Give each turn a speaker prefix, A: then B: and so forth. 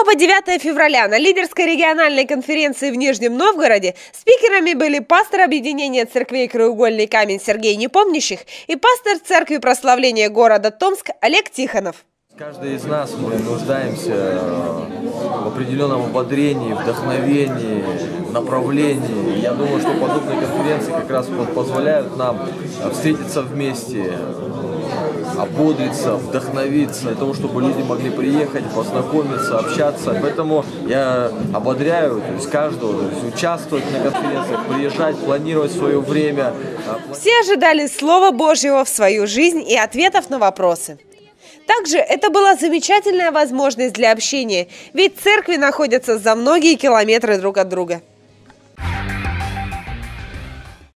A: по 9 февраля на лидерской региональной конференции в Нижнем Новгороде спикерами были пастор объединения церквей «Краеугольный камень» Сергей Непомнящих и пастор церкви прославления города Томск Олег Тихонов.
B: Каждый из нас, мы нуждаемся в определенном ободрении, вдохновении, направлении. Я думаю, что подобные конференции как раз позволяют нам встретиться вместе, ободриться, вдохновиться, для того, чтобы люди могли приехать, познакомиться, общаться. Поэтому я ободряю каждого участвовать на конференциях, приезжать, планировать свое время.
A: Все ожидали Слова Божьего в свою жизнь и ответов на вопросы. Также это была замечательная возможность для общения, ведь церкви находятся за многие километры друг от друга.